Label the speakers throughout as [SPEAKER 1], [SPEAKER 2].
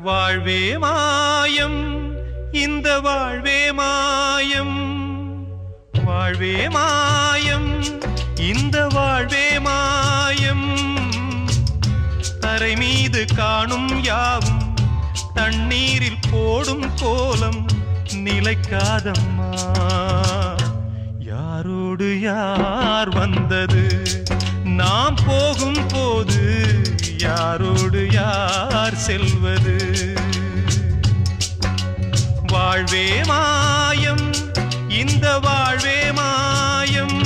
[SPEAKER 1] வாழ்வே மாயம் இந்த வாழ்வே மாயம், வாழ்வே மாயம் இந்த வாழ்வே மாயம். தரை மீது காணும் யாவும் தண்ணீரில் போடும் கோலம் நிலைக்காதம்மா. யாரோடு யார் வந்தது நாம் போகும் போது, யாரோடு யார் செல்வது? வாழ்வே மாயம் இந்த வாழ்வே மாயம்.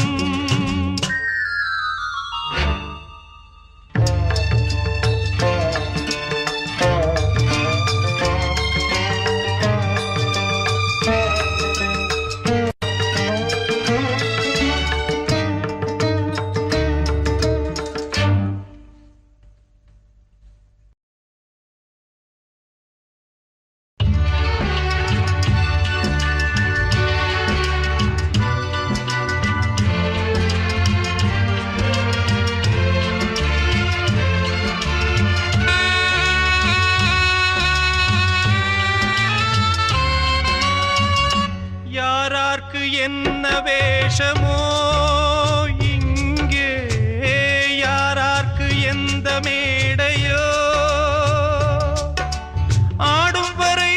[SPEAKER 1] என்ன வேஷமோ இங்கே, யாரார்க்கு எந்த மேடையோ, ஆடும் வரை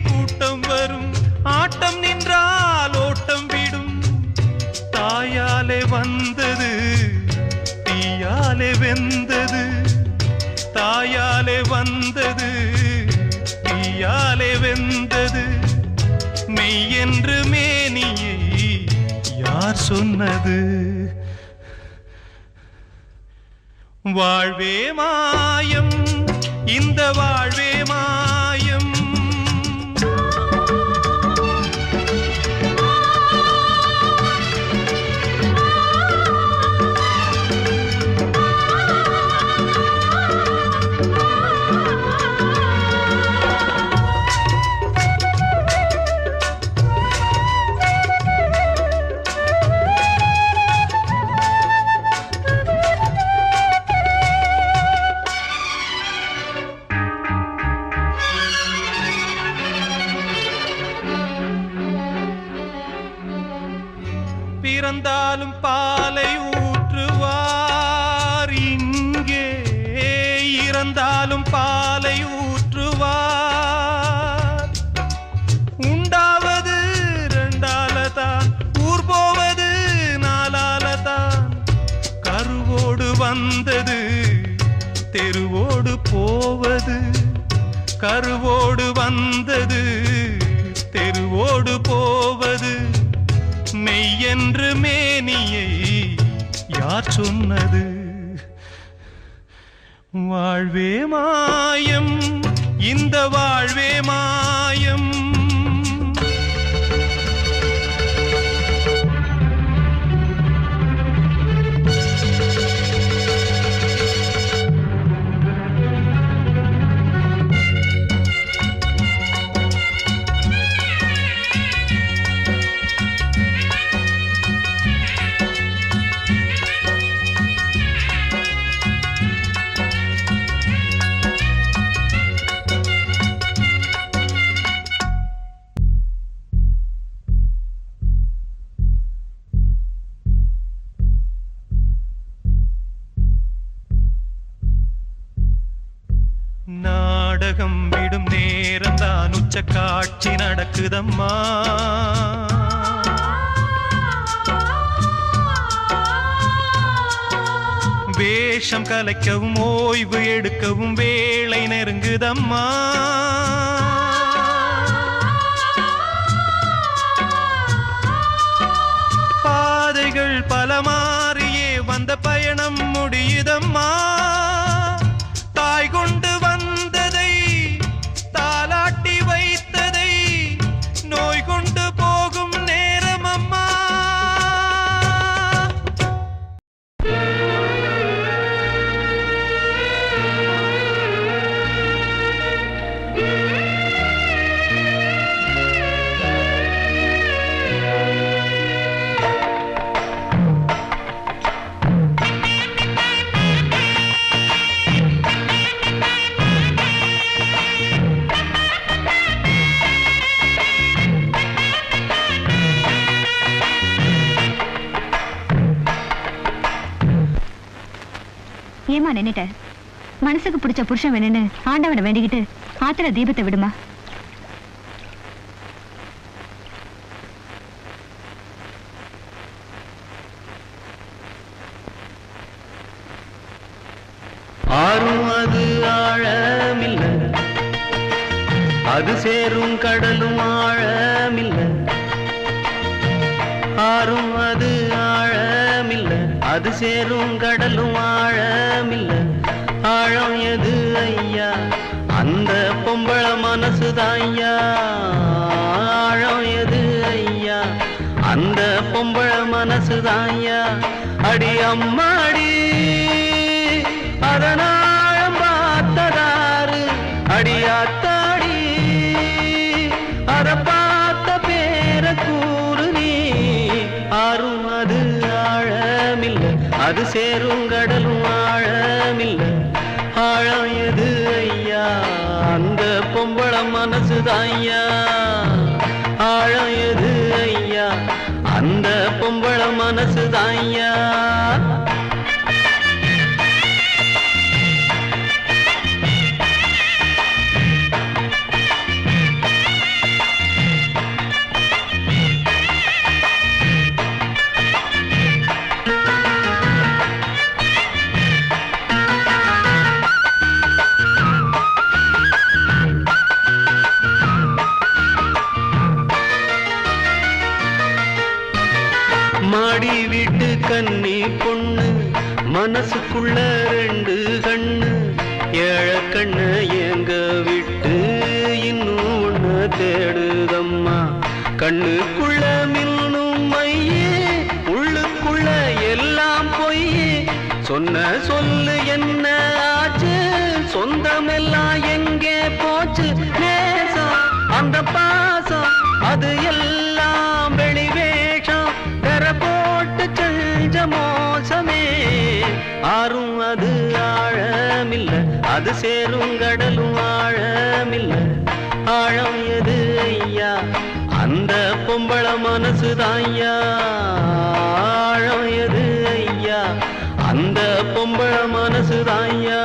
[SPEAKER 1] கூட்டம் வரும், ஆட்டம் நின்றால் ஓட்டம் விடும். தாயாலே வந்தது தீயாலே வெந்தது, தாயாலே வந்தது தீயாலே வெந்தது. மெய் என்று மேனியை யார் சொன்னது? வாழ்வே மாயம் இந்த வாழ்வே மாயம். பிறந்தாலும் பாலை ஊற்றுவார் இங்கே, இறந்தாலும் பாலை ஊற்றுவார். உண்டாவது ரெண்டாலதான், ஊர் போவது நாலாலதான். கருவோடு வந்தது தெருவோடு போவது, கருவோடு வந்தது தெருவோடு போவது. மெய் என்று மேனியை யார் சொன்னது? வாழ்வே மாயம் இந்த வாழ்வே மாயம். நாடகம் விடும் நேரம்தான் உச்ச காட்சி நடக்குதம்மா. வேஷம் கலைக்கவும் ஓய்வு எடுக்கவும் வேளை நெருங்குதம்மா. பாதைகள் பல மாறியே வந்த பயணம் முடியுதம்மா. தாய் கொண்டு வந்ததை தாலாட்டி வைத்ததை நோய் கொண்டு போகும் நேரம் அம்மா.
[SPEAKER 2] ஏமா நின்னுட்ட? மனசுக்கு பிடிச்ச புருஷன் வேணும்னு ஆண்டவனை வேண்டிக்கிட்டு ஆத்திர தீபத்தை விடுமா.
[SPEAKER 3] ஆறும் அது ஆழமில்ல, அது சேரும் கடலும் ஆழமில்ல. ஆறும் அது ஆழமில்ல, அது சேரும் கடலும் ஆழமில்ல. ஆழம் எது ஐயா? அந்த பொம்பள மனசுதான் ஐயா. ஆழம் எது ஐயா? அந்த பொம்பள மனசுதான் ஐயா. அடி அம்மாடி அதனாழம் பார்த்ததாரு, அடியாத்தாடி அத பார்த்த பேர கூறு நீ. ஆறும் அது ஆழமில்ல, அது சேரும் கடலும் ஆழமில்ல. ஆழம் எது ஐயா? அந்த பொம்பள மனசுதான் ஐயா. ஆழம் எது ஐயா? அந்த பொம்பள மனசுதான் ஐயா. மாடி வீட்டு கன்னி பொண்ணு, மனசுக்குள்ள ரெண்டு கண்ணு. ஏழ கண்ணு எங்க விட்டு இன்னும் ஒண்ணு தேடுதம்மா. கண்ணுக்குள்ள மின்னும் மையே, உள்ளுக்குள்ள எல்லாம் பொய்யே. சொன்ன சொல்லு என்ன ஆச்சு? சொந்தமெல்லாம் எங்கே போச்சு? நேசம் அந்த பாசம் அது எல்லாம் வெளிவேஷம். போட்டு செஞ்ச மோசமே. ஆறும் அது ஆழமில்ல, அது சேரும் கடலும் ஆழமில்ல. ஆழம் எது ஐயா? அந்த பொம்பள மனசுதான் ஐயா. ஆழம் எது ஐயா? அந்த பொம்பள மனசுதான் ஐயா.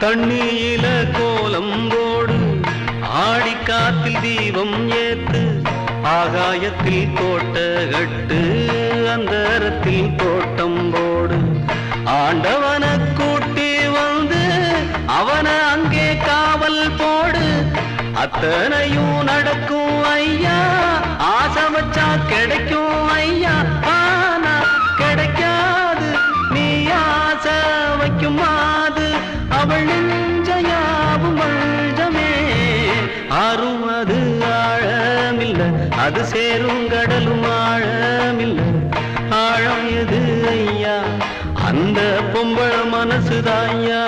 [SPEAKER 3] தண்ணியில கோலம் போடு, ஆடிக்காத்தில் தீபம் ஏத்து. ஆகாயத்தில் கோட்டை கட்டு, அந்தரத்தில் தோட்டம் போடு. ஆண்டவன கூட்டி வந்து அவனை அங்கே காவல் போடு. அத்தனையும் நடக்கும் ஐயா, ஆசை வச்சா கிடைக்கும் ஐயா. ஆனா கிடைக்காது, நீ ஆசை வைக்கும் மாது. அவள் நெஞ்சையாவும் வஞ்சமே. ஆறும் அது ஆழமில்ல, அது சேரும் கடலும் ஆழமில்ல. ஆழம் எது ஐயா? அந்த பொம்பள மனசுதான் ஐயா.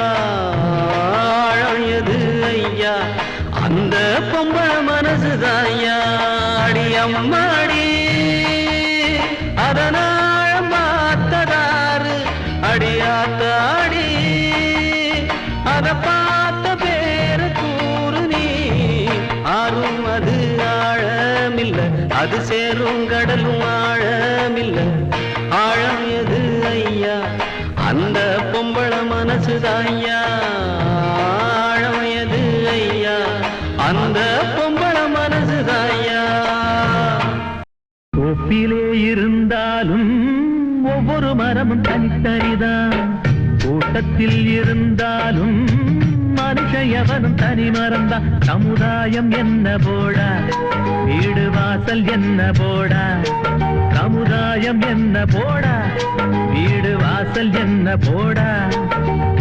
[SPEAKER 3] ஆழம் எது ஐயா? அந்த பொம்பள மனசுதான் ஐயா. அடி அம்மாடி அதனாழம் பார்த்ததாரு, அடியாத்தாடி அத பார்த்த பேர கூறு நீ. ஆறும் அது ஆழமில்ல, அது சேரும் கடலும் ஆழமில்ல. ஆழம் எது ஐயா? அந்த பொம்பள மனசுதான் ஐயா. ஆழம் எது ஐயா? அந்த பொம்பள மனசுதான் ஐயா.
[SPEAKER 4] கோப்பிலே இருந்தாலும் ஒவ்வொரு மரமும் தனித்தனிதான். கூட்டத்தில் இருந்தாலும் மனுஷ எவனும் தனி மறந்தான். சமுதாயம் என்ன போடா, வீடு வாசல் என்ன போடா. சமுதாயம் என்ன போடா, வீடு வாசல் என்ன போடா.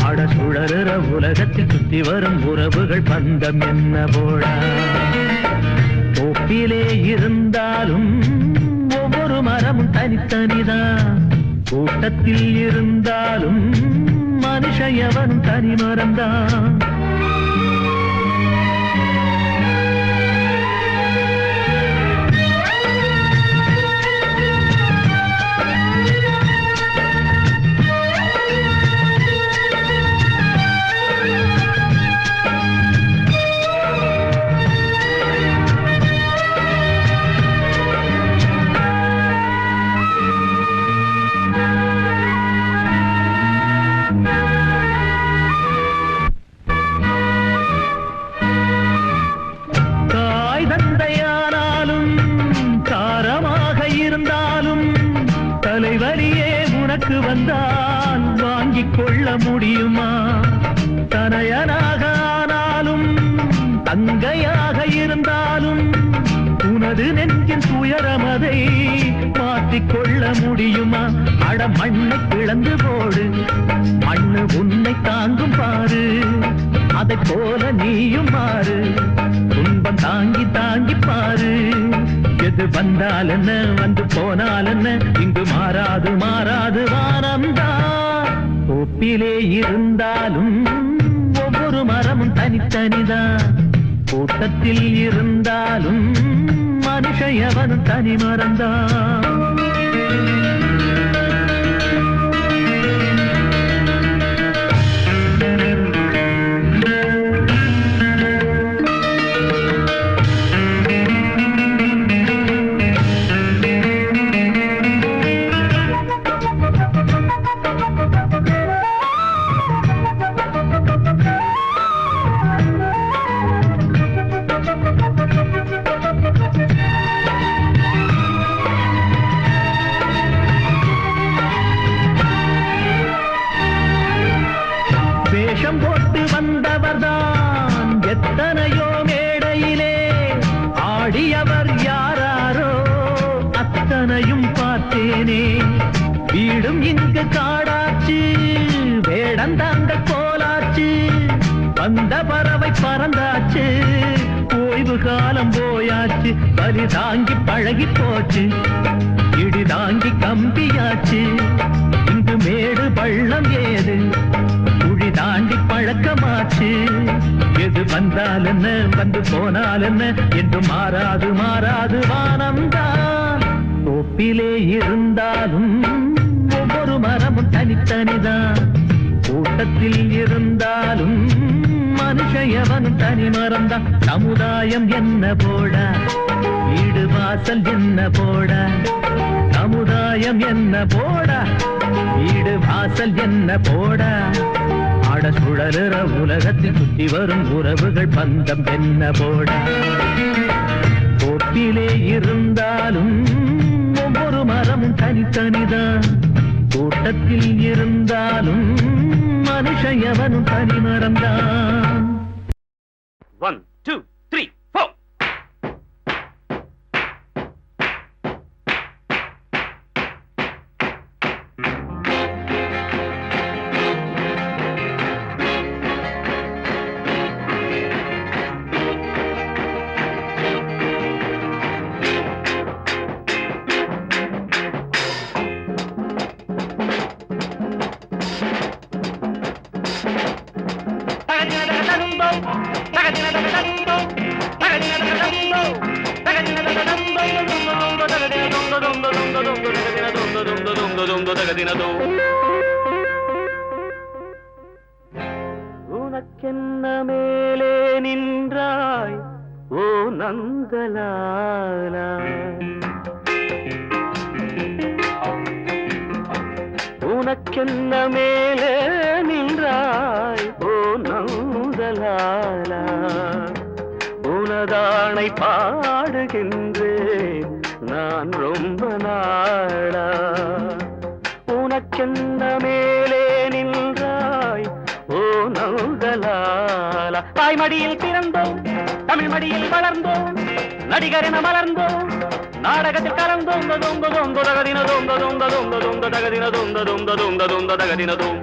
[SPEAKER 4] அட சுழறுற உலகத்தில் சுத்தி வரும் உறவுகள் பந்தம் என்ன போடா. தோப்பிலே இருந்தாலும் ஒவ்வொரு மரமும் தனித்தனிதான். கூட்டத்தில் இருந்தாலும் மனுஷன் எவனும் தனி மரம்தான். வந்தால் வாங்கிக் கொள்ள முடியுமா? தனையனாக ஆனாலும் தங்கையாக இருந்தாலும் உனது நெஞ்சின் துயரமதை மாற்றிக்கொள்ள முடியுமா? அட மண்ணை பிளந்து போடு, மண்ணு உன்னை தாங்கும் பாரு. அதை போல நீயும் மாறு, துன்பம் தாங்கி தாங்கி பாரு. எது வந்தால் என்ன, வந்து போனால் என்ன, இங்கு மாறாது மாறாது வானம்தான். தோப்பிலே இருந்தாலும் ஒவ்வொரு மரமும் தனித்தனிதான். கூட்டத்தில் இருந்தாலும் மனுஷன் எவனும் தனி மரம்தான். வேஷம் போட்டு வந்தவர்தான் எத்தனையோ மேடையிலே ஆடியவர் யாராரோ அத்தனையும் பார்த்தேனே. வீடும் இங்கு காடாச்சு, வேடந்தாங்க கோலாச்சு. வந்த பறவை பறந்தாச்சு, ஓய்வு காலம் போயாச்சு. பலி தாங்கி பழகி போச்சு, இடி தாங்கி கம்பியாச்சு. இங்கு மேடு பள்ளம் ஏது, குழி தாண்டி பழக்கமாச்சு. எது வந்தால் என்ன, வந்து போனால் என்ன, என்று மாறாது மாறாது வானம்தான். தோப்பிலே இருந்தாலும் ஒவ்வொரு மரமும் தனித்தனிதான். கூட்டத்தில் இருந்தாலும் மனுஷன் எவனும் தனி மரம்தான். சமுதாயம் என்ன போட, வீடு வாசல் என்ன போட. சமுதாயம் என்ன போட, வீடு வாசல் என்ன போட. ஆட சுழலுற உலகத்தில் சுற்றி வரும் உறவுகள் பந்தம் என்ன போட. தோப்பிலே இருந்தாலும் ஒவ்வொரு மரமும் தனித்தனிதான். கூட்டத்தில் இருந்தாலும் மனுஷன் எவனும் தனி மரம்தான்.
[SPEAKER 3] 1 2 3 4 உனக்கென்ன மேலே நின்றாய் ஓ நந்தலாலா. உனக்கென்ன மேலே நின்றாய் ஓ நந்தலாலா. உனதானை பாடுகின்றேன் நான் ரொம்ப நாளா. உனக்கென்ன மேலே நின்றாய் ஓ நந்தலாலா. தாய்மடியில் பிறந்தோம், தமிழ் மடியில் வளர்ந்தோம், நடிகர் என மலர்ந்தோம், நாடகத்தில் கலந்தோம். தகதினதோம் தகதினதோம் தகதினதோம்.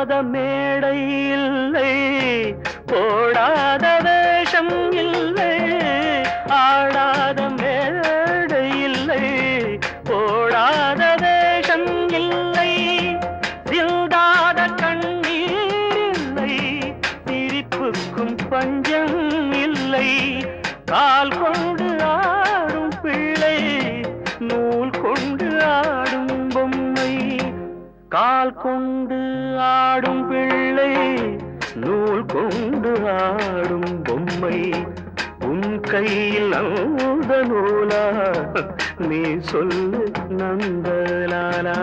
[SPEAKER 3] மேடை இல்லை, போடாத வேஷம் இல்லை, ஆடாத மேடை இல்லை, போடாத வேஷம் இல்லை, சிந்தாத கண்ணீர் இல்லை, சிரிப்புக்கும் பஞ்சம் இல்லை, கால் கொண்டு ஆடும் பிள்ளை, நூல் கொண்டு ஆடும் பொம்மை, கால் கொண்டு ஆடும் பிள்ளை, நூல் கொண்டு ஆடும் பொம்மை, உன் கையில் அந்த நூலா, நீ சொல்லு நந்தலாலா.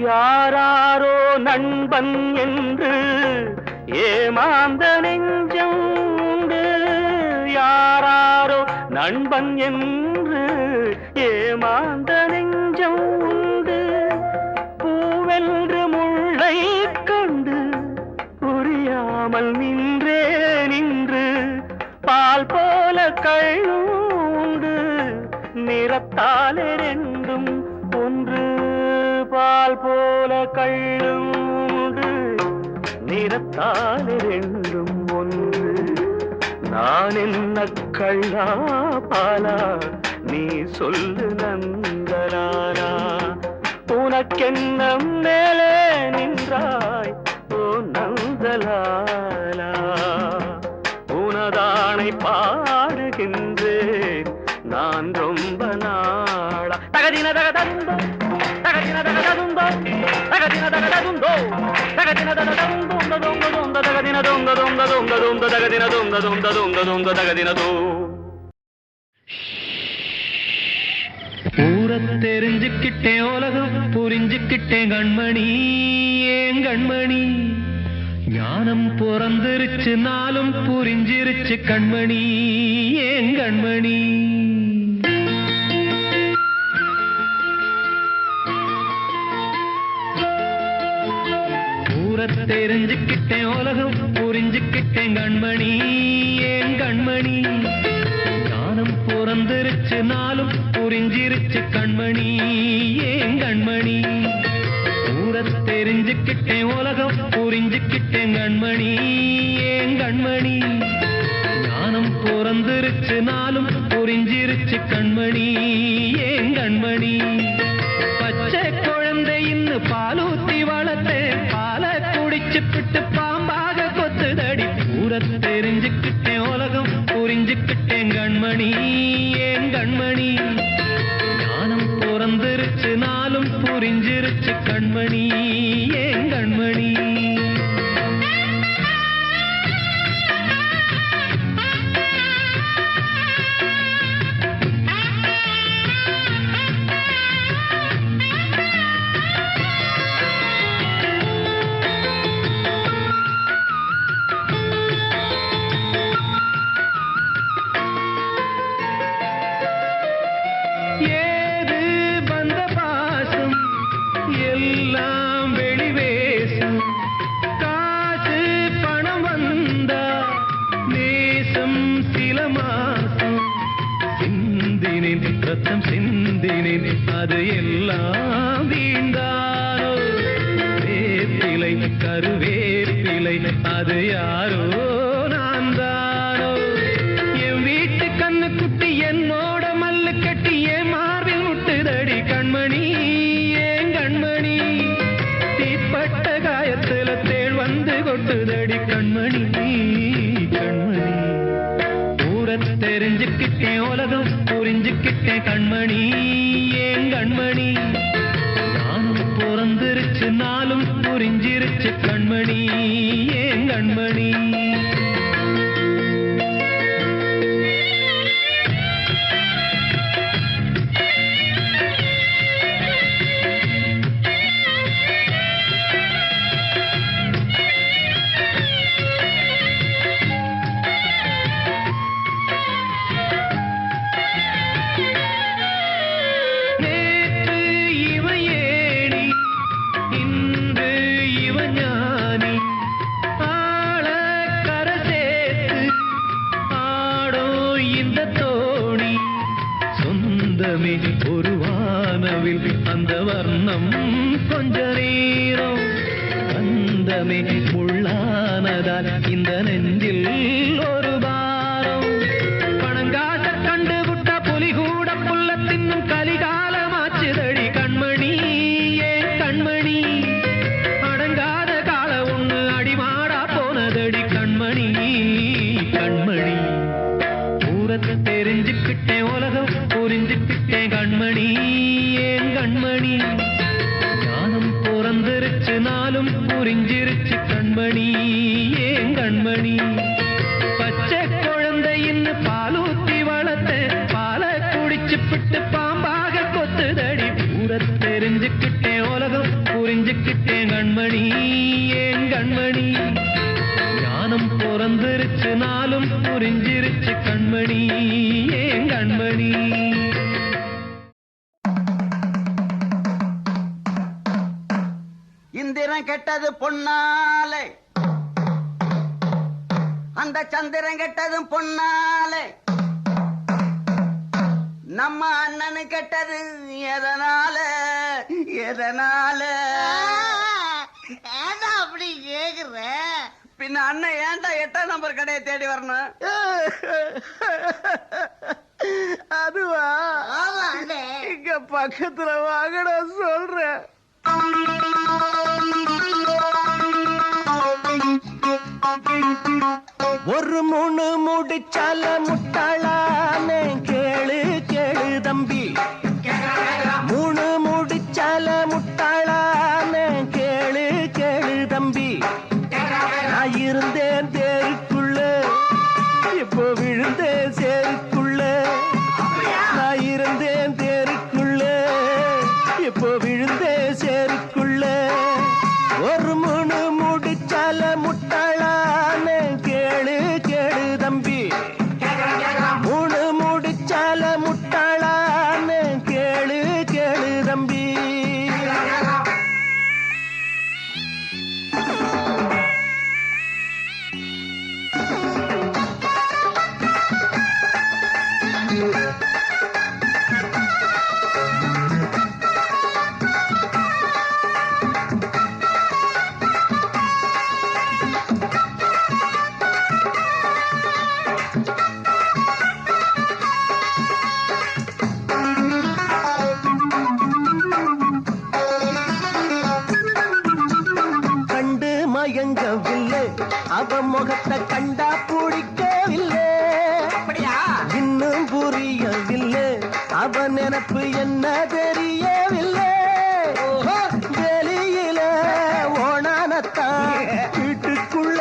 [SPEAKER 3] யாராரோ நண்பன் என்று ஏமாந்த நெஞ்சம் உண்டு, யாராரோ நண்பன் என்று ஏமாந்த நெஞ்சம் உண்டு, பூவென்று முள்ளை கண்டு புரியாமல் நின்றே நின்று, பால் போல கழுண்டு நிறத்தாலே ரெண்டும் ஒன்று, பால் போல கள்ளுண்டு நிறத்தால் ரெண்டும் ஒன்று, நான் என்ன கள்ளா பாலா, நீ சொல்லு நந்தலாலா. உனக்கென்ன மேலே நின்றாய் ஓ நந்தலாலா, உனதானை பாடுகின்றேன் நான் ரொம்ப நாளா. தகதின தகதந்தோ தகதின தகதந்தோ தகதின தகதந்தோ தகதின தகதந்தோ தொந்த தகதின தொந்த தொந்த தொந்த தொந்த தகதின தொந்த தொந்த தொந்த தொந்த தகதின தோ.
[SPEAKER 4] ஊரை தெரிஞ்சுக்கிட்டேன், உலகம் புரிஞ்சுக்கிட்டேன் கண்மணி, ஏன் கண்மணி, ஞானம் பிறந்திருச்சு, நாளும் புரிஞ்சிருச்சு கண்மணி, ஏன் கண்மணி. தெரிஞ்சுக்கிட்டேன், உலகம் புரிஞ்சுக்கிட்டேன் கண்மணி, ஏன் கண்மணி, ஞானம் பிறந்திருச்சு, நாளும் புரிஞ்சிருச்சு கண்மணி, ஏன் கண்மணி. ஊரை தெரிஞ்சுக்கிட்டேன், உலகம் புரிஞ்சுக்கிட்டேன் கண்மணி, ஏன் கண்மணி, ஞானம் பிறந்திருச்சு, நாளும் புரிஞ்சிருச்சு கண்மணி, ஏன் கண்மணி. பச்சை குழந்தை இன்னும் பாலூத்தி வளர்த்தேன், பாலை குடிச்சுப்பிட்டு பாம்பாக கொத்துதடி. ஊரை தெரிஞ்சுக்கிட்டேன், உலகம் புரிஞ்சுக்கிட்டேன் கண்மணி, ஏன் கண்மணி, ஞானம் பிறந்திருச்சு, நாளும் புரிஞ்சிருச்சு கண்மணி, ஏன் கண்மணி. ரத்தம் சிந்தினேன், அது எல்லாம் வீண்டானோ, வேப்பிலை கருவேப்பிலை அது யாரோ நான் தானோ, என் வீட்டு கண்ணு குட்டி என்னோட மல்லு கட்டி என் மார்பில் முட்டுதடி கண்மணி, ஏன் கண்மணி, தீப்பட்ட காயத்துல தேள் வந்து கொட்டுதடி கண்மணி, கண்மணி. ஊரை தெரிஞ்சுக்கிட்டேன், உலகம் புரிஞ்சுக்கிட்டேன் கண்மணி, ஏன் கண்மணி, ஞானம் பிறந்திருச்சு, நாளும் புரிஞ்சிருச்சு கண்மணி, ஏன் கண்மணி. அந்தமே ஒரு வானவில் அந்த வர்ணம் கொஞ்ச நேரம் அந்தமே முள்ளானதால் இந்த நெஞ்சில் ஒரு பாரம் பணங்காச கண்டு விட்ட புலி கூட புல்ல தின்னும் கலிகாலமாச்சுதடி கண்மணி ஏன் கண்மணி அடங்காத கால ஒண்ணு அடிமாடா போனதடி கண்மணி கண்மணி ஊரத்தை தெரிஞ்சுக்கிட்டேன் உலகம் புரிஞ்சுக்கிட்டேன் கண்மணி ஏன் கண்மணி ஞானம் பிறந்திருச்சு நாளும் புரிஞ்சிருச்சு கண்மணி ஏன் கண்மணி பச்சை குழந்தை இன்னும் பாலூத்தி வளர்த்த பாலை குடிச்சுப்பிட்டு பாம்பாக கொத்துதடி ஊரத்தை தெரிஞ்சுக்கிட்டேன் உலகம் புரிஞ்சுக்கிட்டேன் கண்மணி ஏன் கண்மணி ஞானம் பிறந்திருச்சு நாளும் புரிஞ்சிருச்சு கண்மணி ஏன் கண்மணி
[SPEAKER 5] இந்திரன் கெட்டது பொன்னாலே அந்த சந்திரன் கெட்டதும் பொன்னாலே நம்ம அண்ணனு கெட்டது எதனால எதனால
[SPEAKER 6] ஏன்டா அப்படி கேக்குற?
[SPEAKER 5] பின்ன அண்ணன் ஏன்டா 8ஆம் நம்பர் கடையை தேடி வரணும்? அதுவா
[SPEAKER 6] ஆமா அண்ணே.
[SPEAKER 5] இங்க பக்கத்துல வாங்கட சொல்றேன். ஒரு மூணு முடிச்சால முட்டாளானே கேளு கேளு தம்பி மூணு முடிச்சால முட்டாளானே கேளு கேளு தம்பி நான் இருந்தேன் தேருக்குள்ள இப்போ விழுந்தேன் சேருக்குள்ள நான் இருந்தேன் தேருக்குள்ள இப்போ விழுந்தேன் சேருக்குள்ள ஒரு மூணு முடிச்சால முட்டாளானே கேளு கேளு தம்பி மூணு முடிச்சால முட்டாளானே கேளு கேளு தம்பி கண்டு மயங்கவில்லை அவ முகத்தை கண்டா பிடிக்கவில்லை இன்னும் புரியவில்லை அவ நினைப்பு என்ன தெரியவில்லை வெளியில ஓணானத்தான் வீட்டுக்குள்ள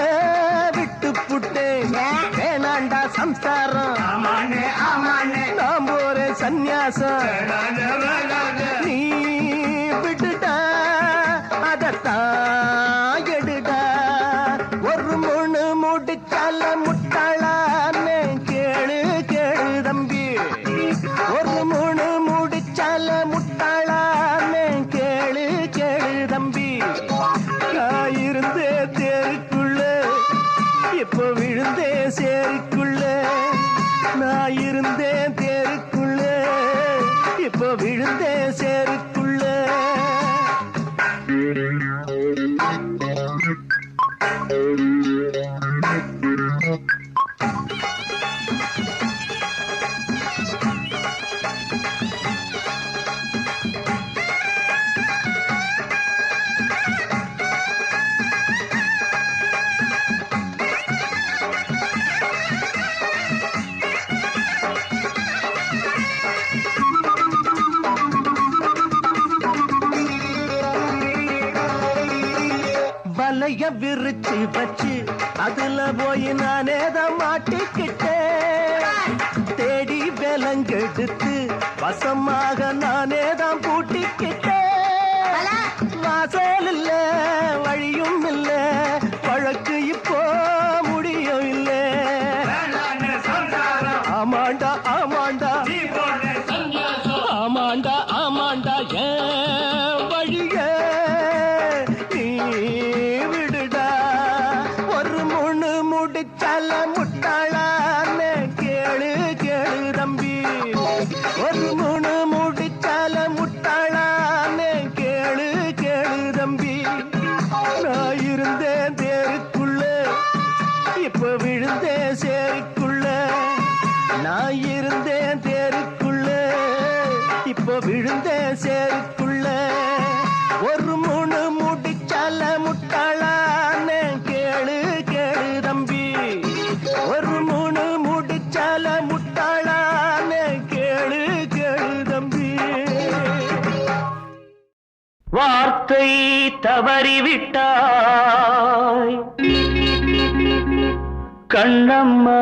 [SPEAKER 5] விட்டு புட்டேன் வேணாண்டா சம்சாரம் நாம் ஒரு சந்நியாசம் நீ விட்டுட்டா அதத்தான் எடுடா ஒரு மூணு முடிச்சால முட்டாளானே கேளு கேளு தம்பி ஒரு மூணு முடிச்சால முட்டாளானே கேளு கேளு தம்பி நான் இருந்தே தேருக்குள்ள இப்போ விழுந்தே சேருக்குள்ள நான் இருந்தேன் தேருக்குள்ள இப்போ விழுந்தே சேருக்குள்ள வலைய விரிச்சு வச்சு அதுல போய் நானே தான் மாட்டிக்கிட்டேன் தேடி விலங்கெடுத்து வசமாக நானே தான் பூட்டிக்கிட்டேன் வாசல் இல்ல வழியும் இல்ல வழக்கு இப்போ முடியும் இல்ல ஆமாண்டா ஆமாண்டா ஆமாண்டா ஆமாண்டா ஏன் வழிய நீ விடுடா ஒரு மூணு முடிச்சால முட்டாளானே கேளு கேளு தம்பி ஒரு மூணு
[SPEAKER 7] நான் இருந்தேன் தேருக்குள்ள, இப்போ விழுந்தேன் சேருக்குள்ள. ஒரு மூணு முடிச்சால முட்டாளான்னு கேளு கேளு தம்பி. ஒரு மூணு முடிச்சால முட்டாளான்னு கேளு கேளு தம்பி.
[SPEAKER 3] வார்த்தை தவறிவிட்டாய் கண்ணம்மா,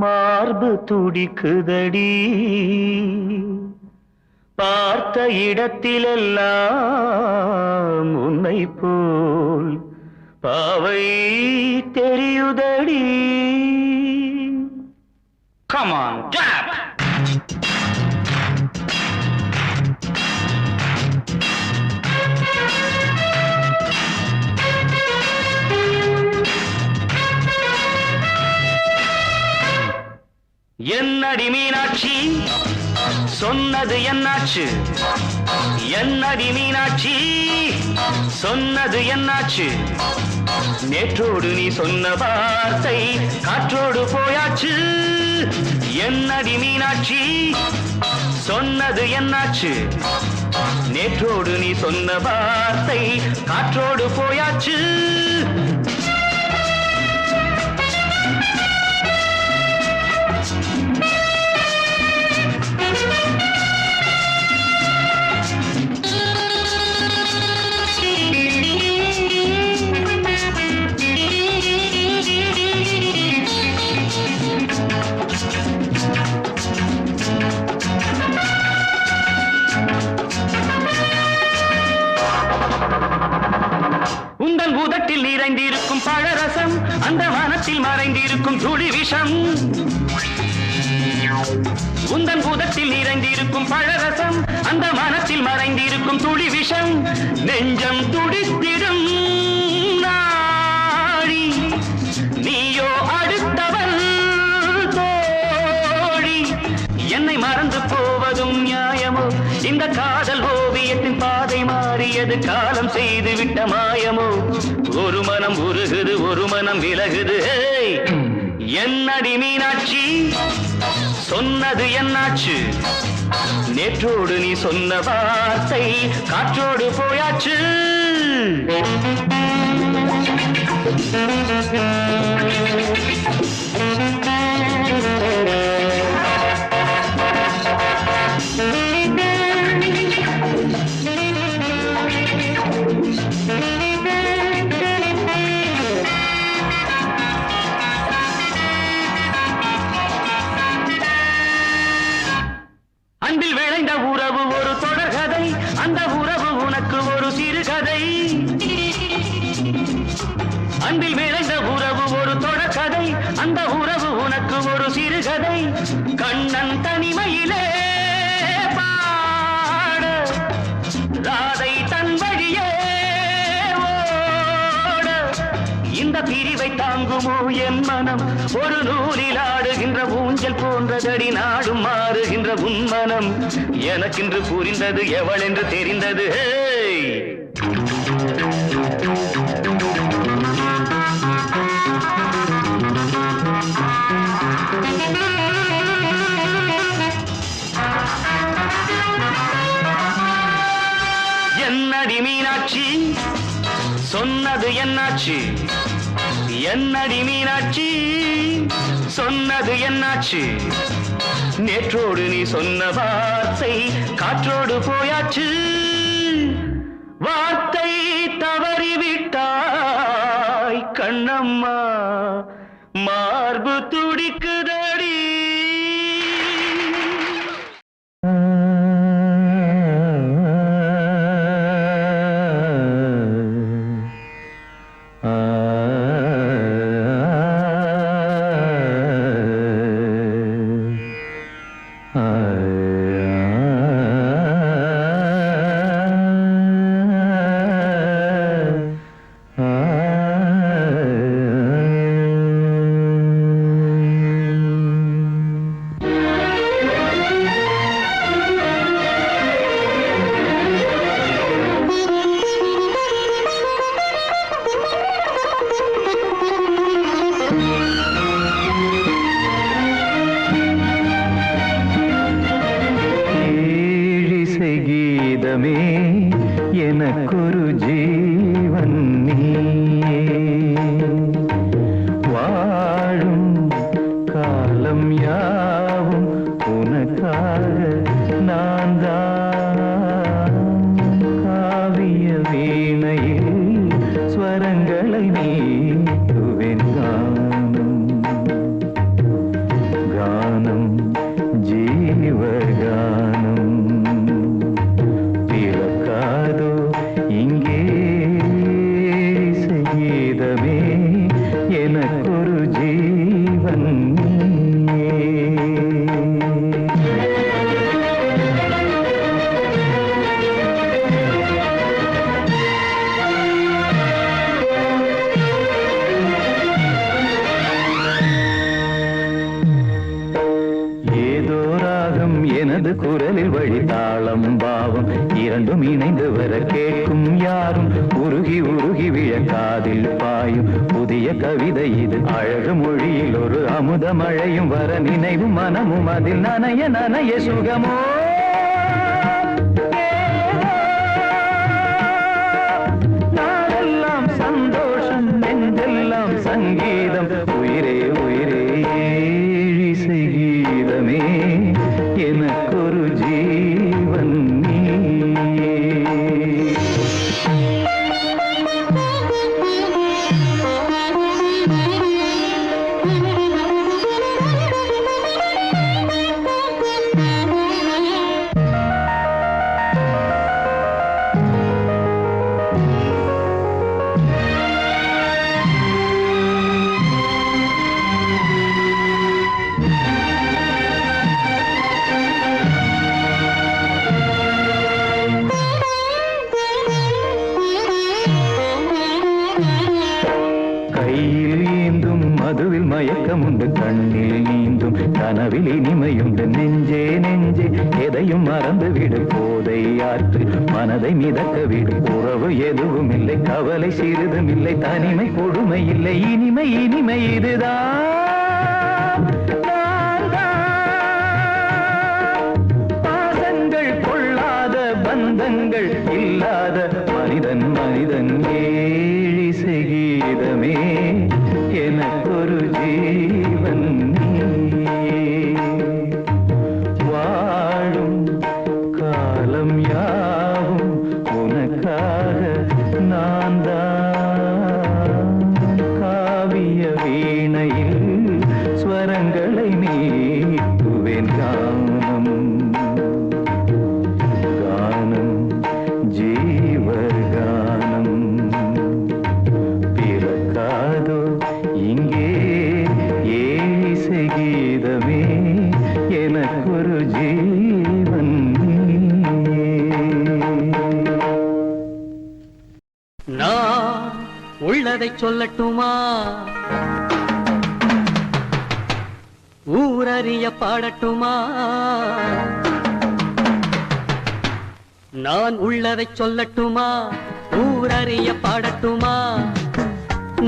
[SPEAKER 3] மார்பு துடிக்குதடி. பார்த்த இடத்திலெல்லாம் உன்னை போல் பாவை தெரியுதடி. Come on, clap! என்னடி மீனாட்சி சொன்னது என்னாச்சு? என்னடி மீனாட்சி சொன்னது என்னாச்சு? நேற்றோடு நீ சொன்ன வார்த்தை காற்றோடு போயாச்சு. என்னடி மீனாட்சி சொன்னது என்னாச்சு? நேற்றோடு நீ சொன்ன வார்த்தை காற்றோடு போயாச்சு. உந்தன் பூதத்தில் நிறைந்திருக்கும் பழரசம், அந்த வானத்தில் மறைந்திருக்கும் துளி விஷம். உந்தன் பூதத்தில் நிறைந்திருக்கும் பழரசம், அந்த வானத்தில் மறைந்திருக்கும் துளி விஷம். நெஞ்சம் துடித்திடும் நாடி, நீயோ அடுத்தவள் தோழி. என்னை மறந்து போவதும் நியாயமோ? இந்த காதல் ஓவியத்தின் பாதை மாறியது, காலம் செய்து விட்ட மாயமோ? ஒரு மனம் உருகுது, ஒரு மனம் விலகுது. என்னடி மீனாட்சி சொன்னது என்னாச்சு? நேற்றோடு நீ சொன்ன வார்த்தை காற்றோடு போயாச்சு. அன்பில் விளைந்த உறவு ஒரு தொடர்கதை, அந்த உறவு உனக்கு ஒரு சிறுகதை. அன்பில் விளைந்த உறவு ஒரு தொடர்கதை, அந்த உறவு உனக்கு ஒரு சிறுகதை. கண்ணன் தனிமையிலே பாட, ராதை தன் வழியே ஓட. இந்த பிரிவை தாங்குமோ என் மனம்? ஒரு நூலில் ஆடுகின்ற ஊஞ்சல் போன்றதடி நாடும் மாறுகின்ற உன்மனம். எனக்கென்று புரிந்தது எவள் என்று தெரிந்தது. என்னடி மீனாட்சி சொன்னது என்னாச்சு? என்னடி மீனாட்சி சொன்னது என்னாச்சு? நேற்றோடு நீ சொன்ன வார்த்தை காற்றோடு போயாச்சு. வார்த்தை தவறிவிட்டாய் கண்ணம்மா, மார்பு துடிக்குதடி.
[SPEAKER 4] சங்கீதமே எனக்கொரு ஜீவன் நீயே வாழும் காலம் யாவும் உனக்காக நான் தான் காவிய வீணையில் ஸ்வரங்களை நீட்டுவேன் கானம் ஜீவகானம் பிறக்காதோ இங்கே சங்கீதமே எனக்கொரு ஜீவன் எனது குரலில் வழி தாளம் பாவம் இரண்டும் இணைந்து வர கேட்கும் யாரும் உருகி உருகி விழ காதில் பாயும் புதிய கவிதை இது அழகு மொழியில் ஒரு அமுத மழையும் வர நினைவும் மனமும் அதில் நனைய நனைய சுகமோ நாளெல்லாம் சந்தோஷம் நெஞ்செல்லாம் சங்கீதம் உயிரே உயிரே கீதமே எனக்கொரு ஜீவன் நீயே மதுவில் மயக்கமுண்டு கண்ணில் நீந்தும் கனவில் இனிமையுண்டு நெஞ்சே நெஞ்சே எதையும் மறந்து விடு போதை ஆற்று மனதை மிதக்க விடு உறவு எதுவும் இல்லை கவலை சிறிதும் இல்லை தனிமை கொடுமை இல்லை இனிமை இனிமை இதுதான் பாசங்கள் கொள்ளாத பந்தங்கள் இல்லாத மனிதன் மனிதன் ஏழிசை கீதமே எனக்கொரு ஜீவன் வாழும் காலம் யாவும் உனக்காக நான் தான் காவிய வீணையில் ஸ்வரங்களை நீட்டுவேன் கானம் கானம் ஜீவகானம் பிறக்காதோ இங்கே ஏசை கீதமே எனக்கொரு ஜீவன்
[SPEAKER 3] நான் உள்ளதை சொல்லட்டுமா ஊரறிய பாடட்டுமா நான் உள்ளதை சொல்லட்டுமா ஊரறிய பாடட்டுமா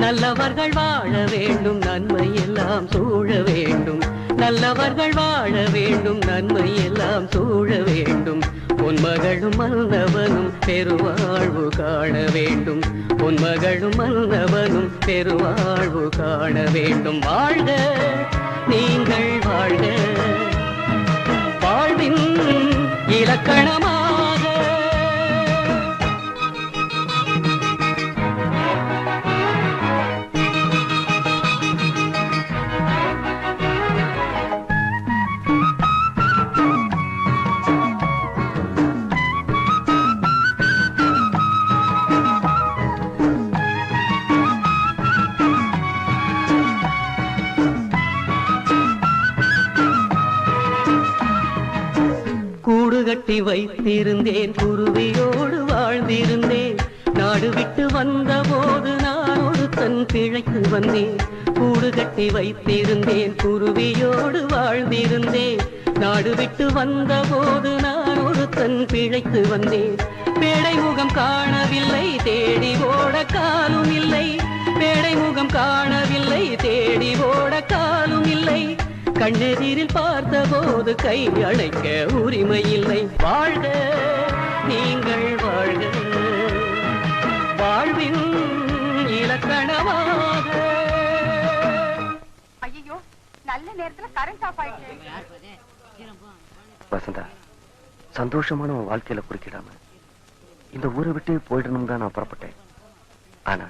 [SPEAKER 3] நல்லவர்கள் வாழ வேண்டும் நன்மை எல்லாம் சூழ வேண்டும் நல்லவர்கள் வாழ வேண்டும் நன்மை எல்லாம் சூழ வேண்டும் பொன்மகளும் மன்னவனும் பெருவாழ்வு காண வேண்டும் பொன்மகளும் மன்னவனும் பெருவாழ்வு காண வேண்டும் வாழ்க நீங்கள் வாழ்க வாழ்வின் இலக்கணமாக கட்டி வைத்திருந்தேன் குருவியோடு வாழ்ந்திருந்தேன் நாடு விட்டு வந்த போது நான் ஒருத்தன் பிழைத்து வந்தேன் கூடு கட்டி வைத்திருந்தேன் குருவியோடு வாழ்ந்திருந்தேன் நாடு விட்டு வந்த போது நான் ஒருத்தன் பிழைத்து வந்தேன் பேடை முகம் காணவில்லை தேடி ஓட காலும் இல்லை பேடை முகம் காணவில்லை தேடி ஓட காலும் இல்லை
[SPEAKER 8] கண்ணெதிரில் பார்த்தபோது கை அணைக்க உரிமை இல்லை. வாழ்க நீங்கள் வாழ்க, வாழ்வின் இலக்கணமாக.
[SPEAKER 9] ஐயோ, நல்ல நேரத்துல கரண்ட் ஆஃப் ஆயிடுச்சு.
[SPEAKER 3] வசந்தா, சந்தோஷமான உன் வாழ்க்கையில குறுக்கிடாம இந்த ஊரை விட்டு போயிடணும் தான் நான் புறப்பட்டேன். ஆனா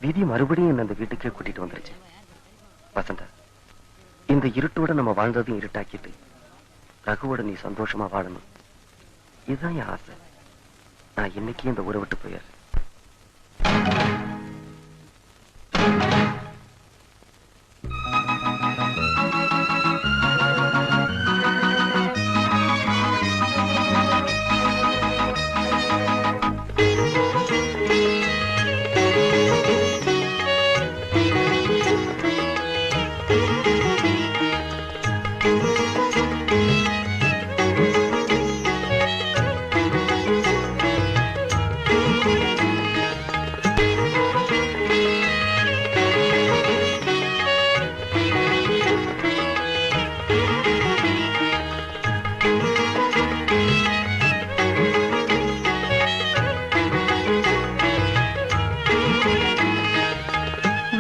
[SPEAKER 3] விதி மறுபடியும் என்ன அந்த வீட்டுக்கே கூட்டிட்டு வந்துருச்சு. வசந்தா, இந்த இருட்டோட நம்ம வாழ்ந்ததையும் இருட்டாக்கிட்டு ரகுவோட நீ சந்தோஷமா வாழணும், இதுதான் என் ஆசை. நான் இன்னைக்கு இந்த ஊரை விட்டு போயிடுறேன்.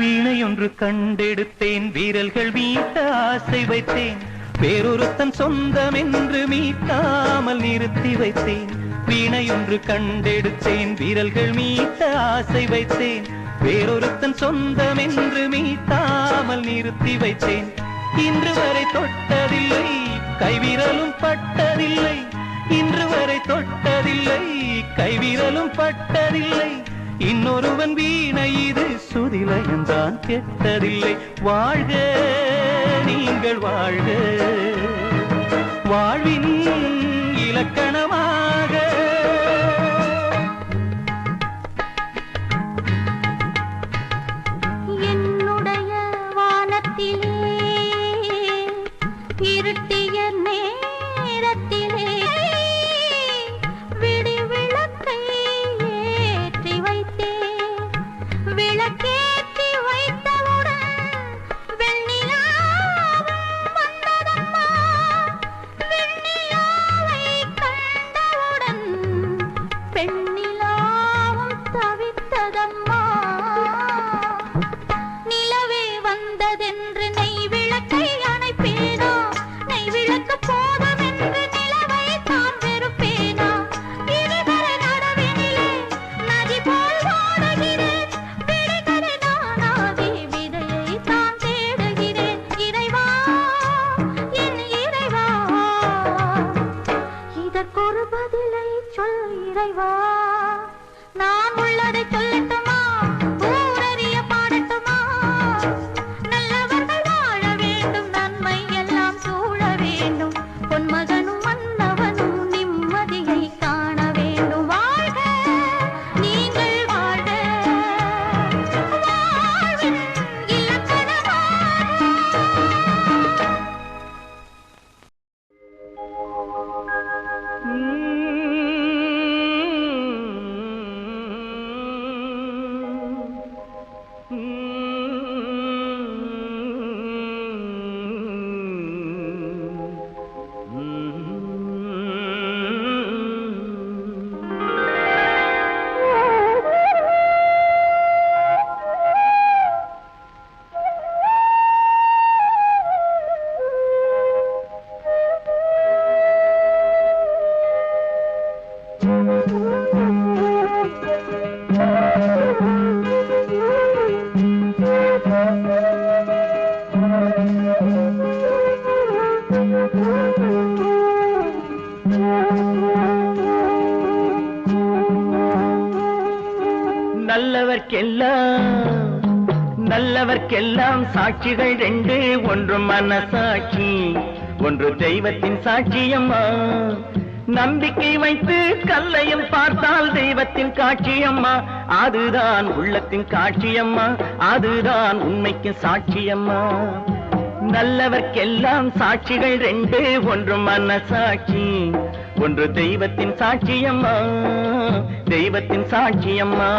[SPEAKER 1] வீணையொன்று கண்டெடுத்தேன், வீரல்கள் மீட்ட ஆசை வைத்தேன், வேறொருத்தன் சொந்தம் என்று மீட்டாமல் நிறுத்தி வைத்தேன். வீணையொன்று கண்டெடுத்தேன், வீரல்கள் மீட்ட ஆசை வைத்தேன், வேறொருத்தன் சொந்தம் என்று மீட்டாமல் நிறுத்தி வைத்தேன். இன்று வரை தொட்டதில்லை, கைவிரலும் பட்டதில்லை, இன்று வரை தொட்டதில்லை, கைவிரலும் பட்டதில்லை. இன்னொருவன் வீணை இது சுதிலயந்தான் கெட்டதில்லை. வாழ்க நீங்கள் வாழ்க, வாழ்வின் இலக்கணமாக.
[SPEAKER 2] என்னுடைய வானத்திலே இருட்டிய நேரத்திலே விடி விளக்கை ஏற்றி வைத்தேன். விளக்கேற்றி வைத்தவுடன் வெண்ணிலாவும் வந்ததம்மா. வெண்ணிலாவை கண்டவுடன் பெண்ணிலாவும் தவித்ததம்மா. நிலவே வந்ததென்று நெய் விளக்கை அணைப்பேனா? நெய் விளக்கு போதும் என்று நிலவை தான் வெறுப்பேனா? இருகரை நடுவினிலே நதி போல் ஓடுகிறேன். விடுகதை நானாகி விதையை தான் தேடுகிறேன். இறைவா, என் இறைவா, இதற்கொரு பதிலை சொல் இறைவா. நான் உள்ளதை சொல்லட்டுமா? ஊரறிய பாடட்டுமா? நல்லவர்கள் வாழ வேண்டும், நன்மை எல்லாம் சூழ வேண்டும், பொன்மகனும் மன்னவனும் நிம்மதியை காண வேண்டும். வாழ்க நீங்கள் வாழ்க, வாழ்வின் இலக்கணமாக.
[SPEAKER 3] நல்லவர்க்கெல்லாம் சாட்சிகள் ரெண்டு, ஒன்று மனசாட்சி, ஒன்று தெய்வத்தின் சாட்சியம்மா. நம்பிக்கை வைத்து கல்லையும் பார்த்தால் தெய்வத்தின் காட்சியம்மா. அதுதான் உள்ளத்தின் காட்சியம்மா, அதுதான் உண்மைக்கு சாட்சியம்மா. நல்லவர்க்கெல்லாம் சாட்சிகள் ரெண்டு, ஒன்று மனசாட்சி, ஒன்று தெய்வத்தின் சாட்சியம்மா, தெய்வத்தின் சாட்சியம்மா.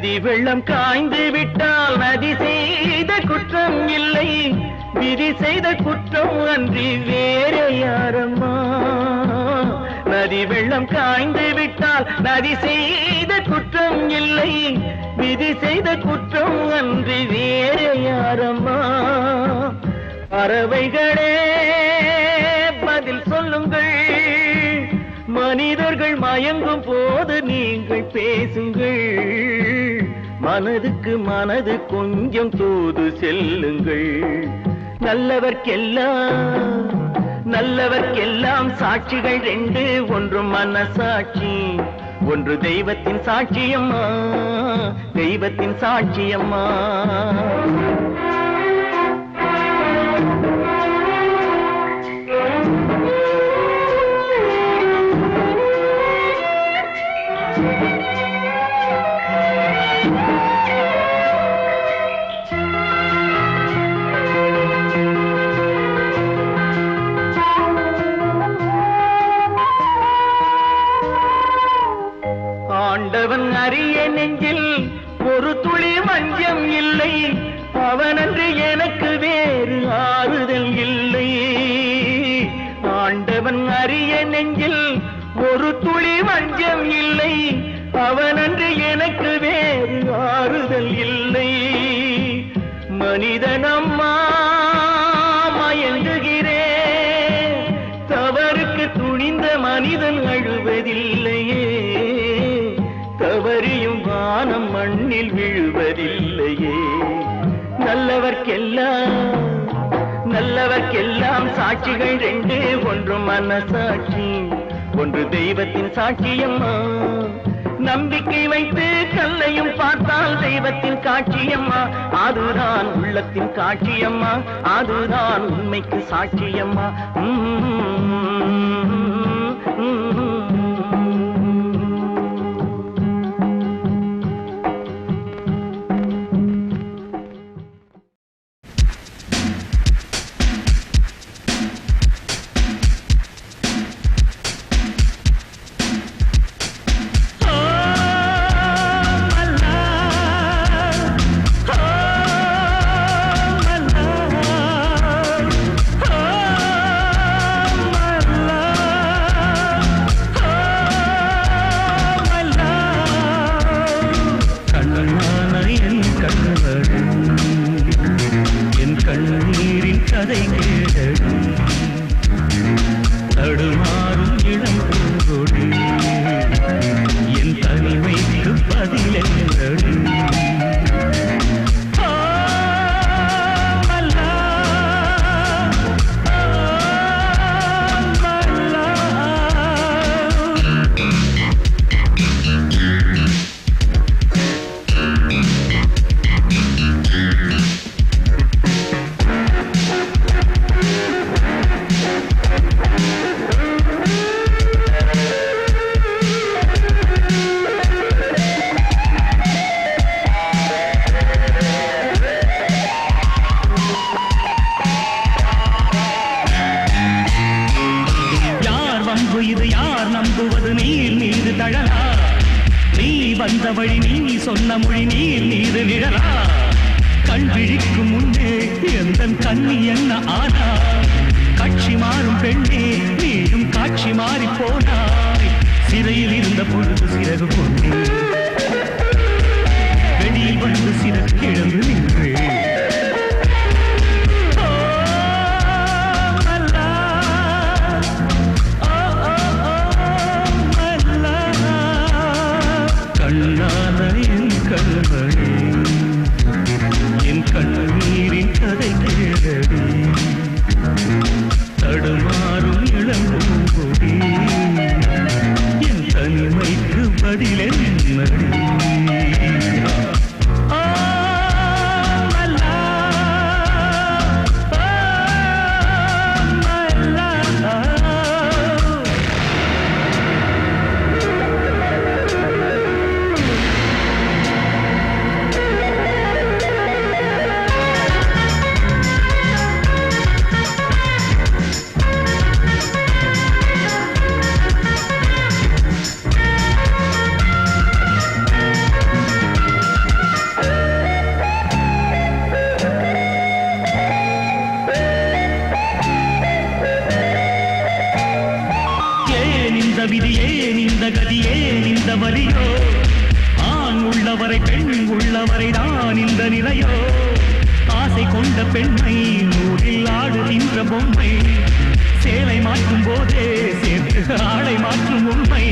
[SPEAKER 3] நதி வெள்ளம் காய்ந்து விட்டால் நதி செய்த குற்றம் இல்லை, விதி செய்த குற்றம் அன்றி வேறு யாரம்மா. நதி வெள்ளம் காய்ந்து விட்டால் நதி செய்த குற்றம் இல்லை, விதி செய்த குற்றம் அன்றி வேறு யாரம்மா. பறவைகளே பதில் சொல்லுங்கள், மனிதர்கள் மயங்கும் போது நீங்கள் பேசுங்கள், மனதுக்கு மனது கொஞ்சம் தூது செல்லுங்கள். நல்லவர்க்கெல்லாம் சாட்சிகள் ரெண்டு, ஒன்று மனசாட்சி, ஒன்று தெய்வத்தின் சாட்சியம்மா, தெய்வத்தின் சாட்சியம்மா. ஆண்டவன் அறிய நெஞ்சில் ஒரு துளி வஞ்சம் இல்லை, அவனன்று எனக்கு வேறு ஆறுதல் இல்லை. ஆண்டவன் அறிய நெஞ்சில் ஒரு துளி வஞ்சம் இல்லை, அவனன்று எனக்கு வேறு ஆறுதல் இல்லை. மனிதனம்மா மயங்குகிறேன், தவறுக்கு துணிந்த மனிதன் அழுவதில்லையே, தவறியும் வானம் மண்ணில் விழுவதில்லையே. நல்லவர்க்கெல்லாம் சாட்சிகள் ரெண்டு, ஒன்று மனசாட்சி, ஒன்று தெய்வத்தின் சாட்சியம்மா. நம்பிக்கை வைத்து கல்லையும் பார்த்தால் தெய்வத்தின் காட்சியம்மா, அதுதான் உள்ளத்தின் காட்சியம்மா, அதுதான் உண்மைக்கு சாட்சியம்மா.
[SPEAKER 1] பதிலென்னடி? இந்த விதியே இந்த கதியே இந்த வலியோ ஆண் உள்ளவரை பெண் உள்ளவரை தான் இந்த நிலையோ ஆசை கொண்ட பெண்மை நூலில் ஆடுகின்ற பொம்மை சேலை மாற்றும் போதே சேர்த்து ஆடை மாற்றும் உண்மை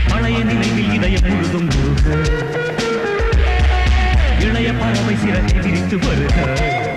[SPEAKER 1] பழைய நினைவில் இதயம் முழுதும் இளைய பறவை சிறகை விரித்து வருக